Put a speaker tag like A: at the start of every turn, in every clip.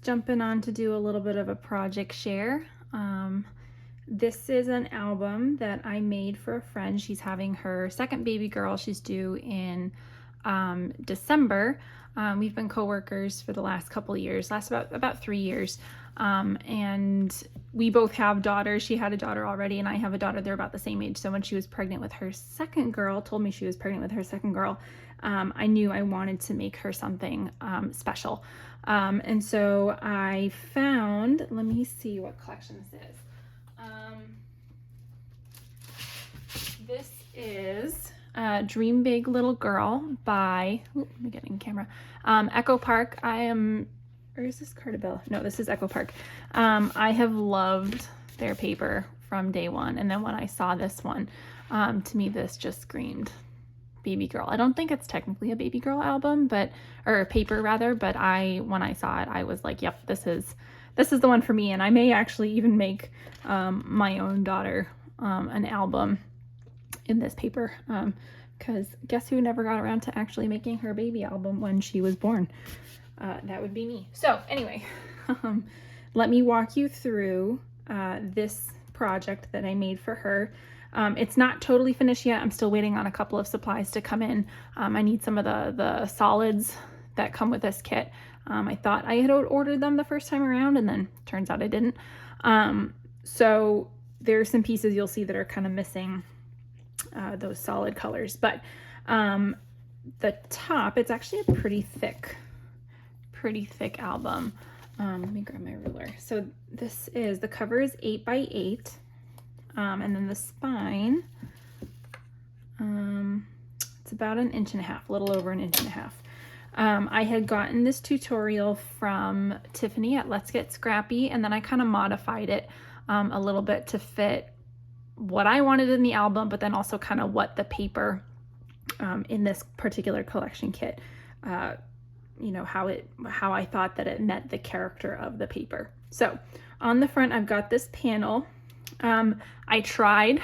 A: jumping on to do a little bit of a project share. This is an album that I made for a friend. She's having her second baby girl. She's due in December. We've been co-workers for the last couple of years, about 3 years. And we both have daughters. She had a daughter already, and I have a daughter. They're about the same age. So when she was pregnant with her second girl, told me she was pregnant with her second girl, I knew I wanted to make her something special. And so I found, let me see what collection this is. This is Dream Big Little Girl by, let me get in camera, Echo Park. Or is this Cartabella? No, this is Echo Park. I have loved their paper from day one. And then when I saw this one, to me, this just screamed baby girl. I don't think it's technically a baby girl album, or paper rather, but when I saw it, I was like, yep, this is the one for me. And I may actually even make my own daughter an album in this paper, because guess who never got around to actually making her baby album when she was born? That would be me. So anyway, let me walk you through this project that I made for her. It's not totally finished yet. I'm still waiting on a couple of supplies to come in. I need some of the solids that come with this kit. I thought I had ordered them the first time around, and then turns out I didn't. So there's some pieces you'll see that are kind of missing those solid colors, but the top, it's actually a pretty thick album. Let me grab my ruler. So the cover is 8 by 8. And then the spine, it's about 1.5 inches, a little over 1.5 inches. I had gotten this tutorial from Tiffany at Let's Get Scrappy, and then I kind of modified it a little bit to fit what I wanted in the album, but then also kind of what the paper in this particular collection kit, how I thought that it met the character of the paper. So on the front, I've got this panel. I tried,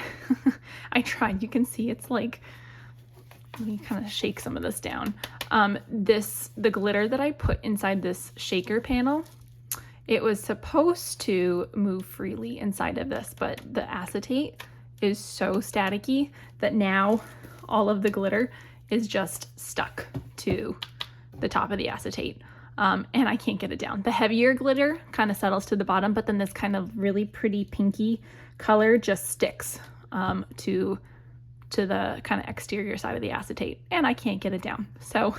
A: you can see it's like, let me kind of shake some of this down. The glitter that I put inside this shaker panel, it was supposed to move freely inside of this, but the acetate is so staticky that now all of the glitter is just stuck to the top of the acetate. And I can't get it down. The heavier glitter kind of settles to the bottom, but then this kind of really pretty pinky color just sticks to the kind of exterior side of the acetate, and I can't get it down. So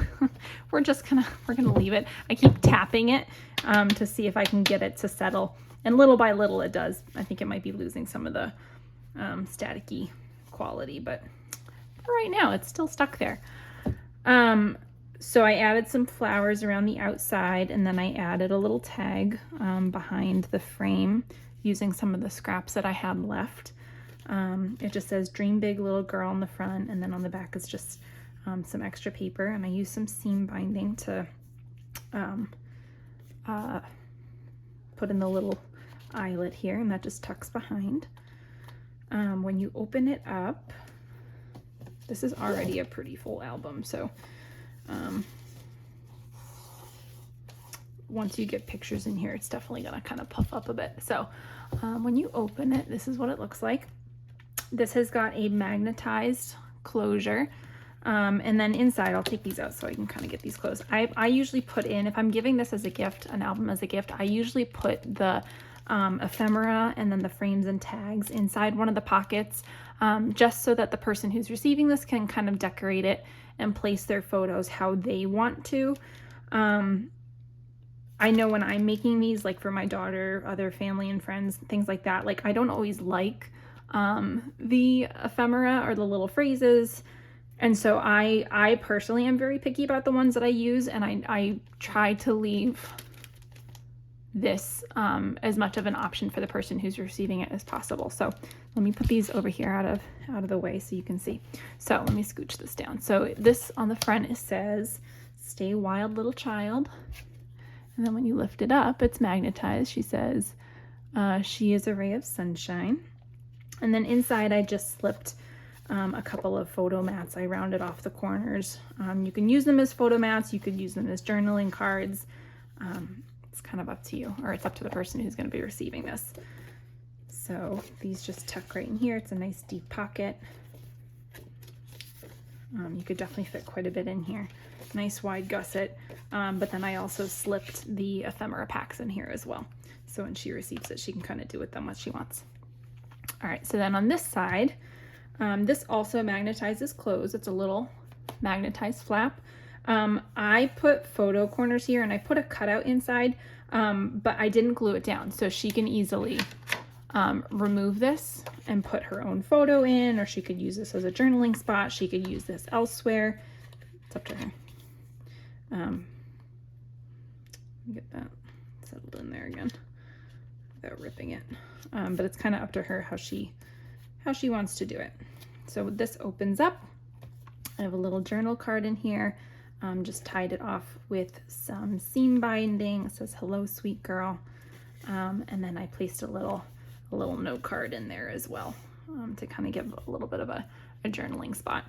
A: we're gonna leave it. I keep tapping it to see if I can get it to settle, and little by little it does. I think it might be losing some of the staticky quality, but for right now it's still stuck there. So I added some flowers around the outside, and then I added a little tag behind the frame using some of the scraps that I had left. It just says Dream Big Little Girl on the front, and then on the back is just some extra paper, and I used some seam binding to put in the little eyelet here, and that just tucks behind. When you open it up, this is already a pretty full album, so once you get pictures in here, it's definitely gonna kind of puff up a bit. So when you open it, this is what it looks like. This has got a magnetized closure, and then inside, I'll take these out so I can kind of get these closed. I usually put in, if I'm giving this as a gift, an album as a gift, I usually put the ephemera and then the frames and tags inside one of the pockets, just so that the person who's receiving this can kind of decorate it and place their photos how they want to. I know when I'm making these, like for my daughter, other family and friends, things like that, like I don't always like the ephemera or the little phrases. And so I personally am very picky about the ones that I use, and I try to leave this as much of an option for the person who's receiving it as possible. So let me put these over here out of the way so you can see. So let me scooch this down. So this on the front, it says, "Stay wild, little child." And then when you lift it up, it's magnetized. She says, "She is a ray of sunshine." And then inside, I just slipped a couple of photo mats. I rounded off the corners. You can use them as photo mats. You could use them as journaling cards. it's kind of up to you, or it's up to the person who's going to be receiving this. So these just tuck right in here. It's a nice deep pocket. You could definitely fit quite a bit in here. Nice wide gusset, but then I also slipped the ephemera packs in here as well. So when she receives it, she can kind of do with them what she wants. All right, so then on this side, this also magnetizes closed. It's a little magnetized flap. I put photo corners here and I put a cutout inside, but I didn't glue it down. So she can easily remove this and put her own photo in, or she could use this as a journaling spot. She could use this elsewhere. It's up to her. Get that settled in there again without ripping it. But it's kind of up to her how she wants to do it. So this opens up. I have a little journal card in here. Just tied it off with some seam binding. It says, "Hello, sweet girl." And then I placed a little note card in there as well, to kind of give a little bit of a journaling spot.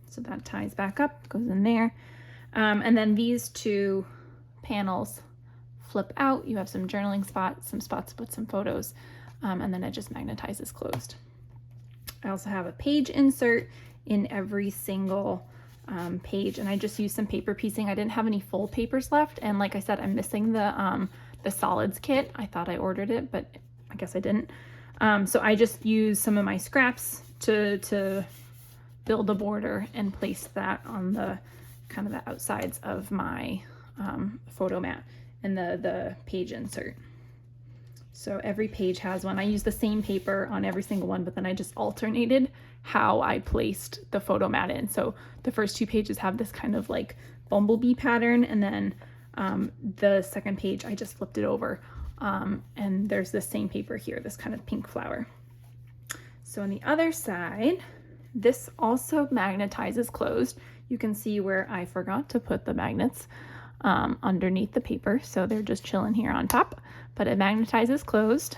A: So that ties back up, goes in there. And then these two panels flip out. You have some journaling spots, some spots to put some photos, and then it just magnetizes closed. I also have a page insert in every single page, and I just used some paper piecing. I didn't have any full papers left, and like I said, I'm missing the solids kit. I thought I ordered it, but I guess I didn't. So I just used some of my scraps to build a border and place that on the kind of the outsides of my photo mat and the page insert. So every page has one. I used the same paper on every single one, but then I just alternated how I placed the photo mat in. So the first two pages have this kind of like bumblebee pattern, and then the second page I just flipped it over, and there's this same paper here, this kind of pink flower. So on the other side, this also magnetizes closed. You can see where I forgot to put the magnets underneath the paper, so they're just chilling here on top, but it magnetizes closed.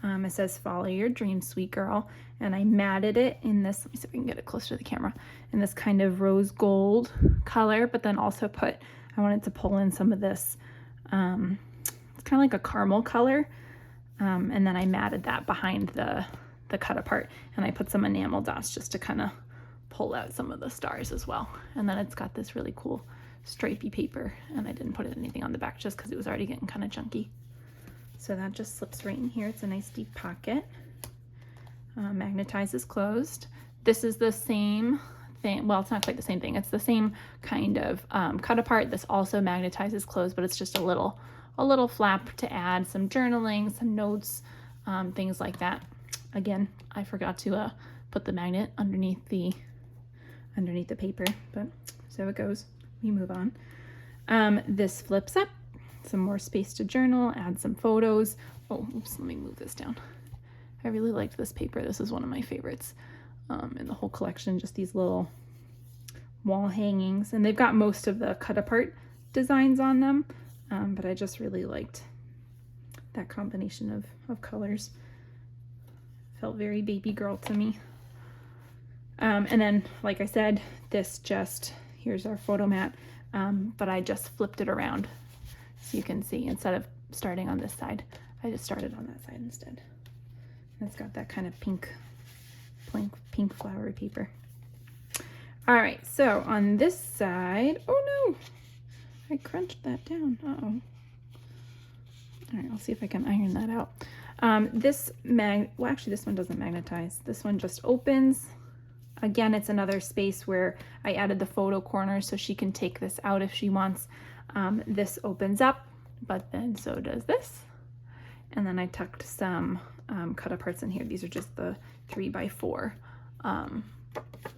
A: It says, "Follow your dreams, sweet girl," and I matted it in this, let me see if I can get it closer to the camera, in this kind of rose gold color, but then also I wanted to pull in some of this, it's kind of like a caramel color, and then I matted that behind the cut apart, and I put some enamel dots just to kind of pull out some of the stars as well. And then it's got this really cool stripy paper, and I didn't put anything on the back just because it was already getting kind of chunky. So that just slips right in here. It's a nice deep pocket. Magnetizes closed. This is the same thing. Well, it's not quite the same thing. It's the same kind of cut apart. This also magnetizes closed, but it's just a little flap to add some journaling, some notes, things like that. Again, I forgot to put the magnet underneath the paper, but so it goes. We move on. This flips up, some more space to journal, add some photos. Oh, oops, let me move this down. I really liked this paper. This is one of my favorites in the whole collection, just these little wall hangings. And they've got most of the cut apart designs on them, but I just really liked that combination of colors. Felt very baby girl to me. And then, like I said, here's our photo mat, but I just flipped it around so you can see, instead of starting on this side, I just started on that side instead. And it's got that kind of pink flowery paper. All right, so on this side, oh no, I crunched that down. Uh-oh. All right, I'll see if I can iron that out. Well, actually this one doesn't magnetize. This one just opens. Again, it's another space where I added the photo corner so she can take this out if she wants. This opens up, but then so does this. And then I tucked some cut aparts in here. These are just the 3x4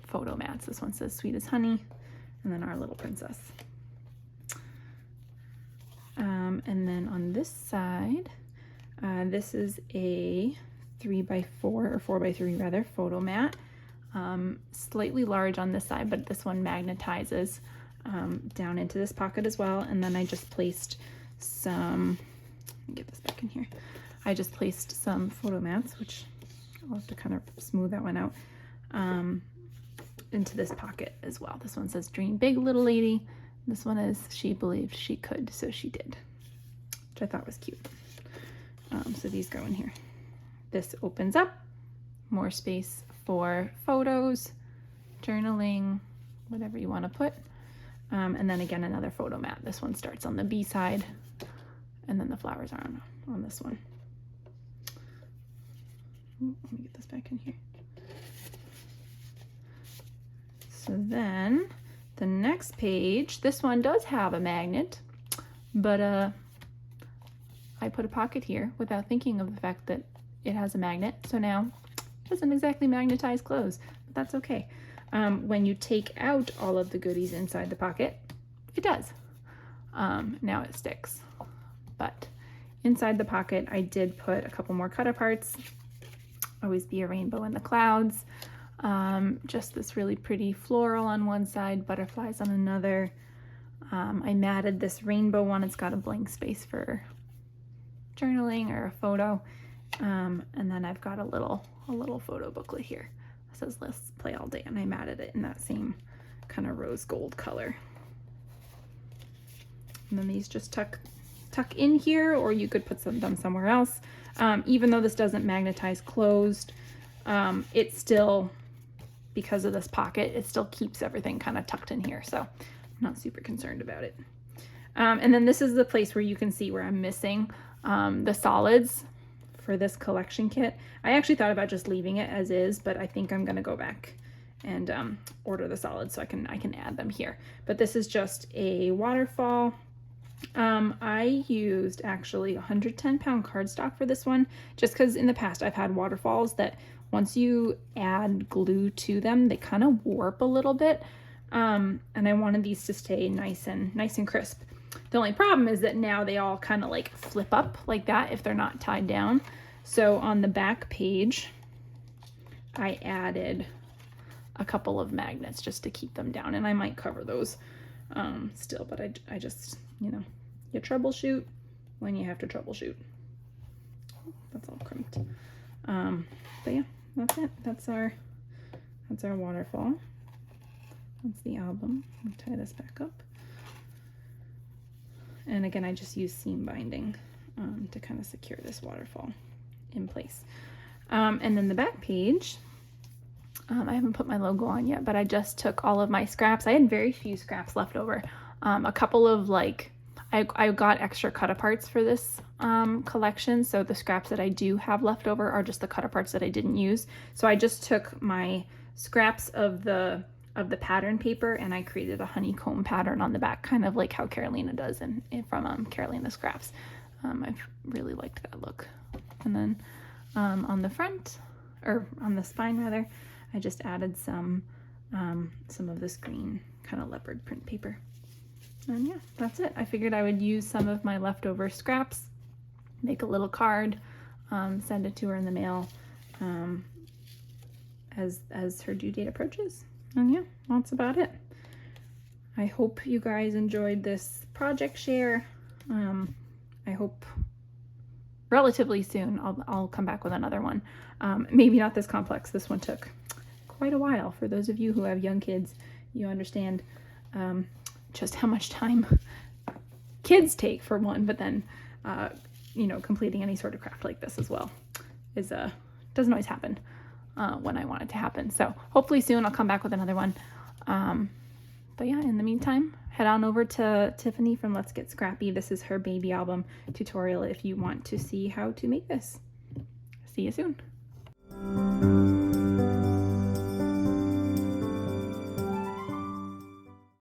A: photo mats. This one says "Sweet as Honey," and then our little princess. And then on this side, this is a 3x4 or 4x3 rather photo mat. Slightly large on this side, but this one magnetizes down into this pocket as well. And then I just placed some, let me get this back in here. I just placed some photo mats, which I'll have to kind of smooth that one out, into this pocket as well. This one says "Dream big, little lady." This one is "She believed she could, so she did." which I thought was cute. So these go in here. This opens up, more space for photos, journaling, whatever you want to put. And then again, another photo mat. This one starts on the B side, and then the flowers are on this one. Ooh, let me get this back in here. So then the next page, this one does have a magnet, but I put a pocket here without thinking of the fact that it has a magnet. So now it doesn't exactly magnetize clothes, but that's okay. When you take out all of the goodies inside the pocket, it does. Now it sticks. But inside the pocket, I did put a couple more cut aparts. Always be a rainbow in the clouds. Just this really pretty floral on one side, butterflies on another. I matted this rainbow one. It's got a blank space for journaling or a photo. And then I've got a little photo booklet here. It says let's play all day, and I matted it in that same kind of rose gold color. And then these just tuck in here, or you could put them somewhere else. Even though this doesn't magnetize closed, it still, because of this pocket, it still keeps everything kind of tucked in here. So I'm not super concerned about it. And then this is the place where you can see where I'm missing the solids for this collection kit. I actually thought about just leaving it as is, but I think I'm gonna go back and order the solids so I can add them here. But this is just a waterfall. I used actually 110-pound cardstock for this one, just because in the past I've had waterfalls that once you add glue to them, they kind of warp a little bit. And I wanted these to stay nice and crisp. The only problem is that now they all kind of like flip up like that if they're not tied down. So on the back page, I added a couple of magnets just to keep them down, and I might cover those still, but I just, you know, you troubleshoot when you have to troubleshoot. That's all crimped. But yeah, that's it. That's our waterfall. That's the album. I'll tie this back up. And again, I just use seam binding to kind of secure this waterfall in place. And then the back page, I haven't put my logo on yet, but I just took all of my scraps. I had very few scraps left over. A couple of I got extra cut aparts for this collection. So the scraps that I do have left over are just the cut aparts that I didn't use. So I just took my scraps of the pattern paper and I created a honeycomb pattern on the back, kind of like how Carolina does from Carolina Scraps. I've really liked that look. And then on the front, or on the spine rather, I just added some of this green kind of leopard print paper. And yeah, that's it. I figured I would use some of my leftover scraps, make a little card, send it to her in the mail as her due date approaches. And yeah, that's about it. I hope you guys enjoyed this project share. I hope relatively soon I'll come back with another one. Maybe not this complex. This one took quite a while. For those of you who have young kids, you understand just how much time kids take for one, but then you know, completing any sort of craft like this as well is doesn't always happen when I want it to happen. So hopefully soon I'll come back with another one. But yeah, in the meantime, head on over to Tiffany from Let's Get Scrappy. This is her baby album tutorial if you want to see how to make this. See you soon.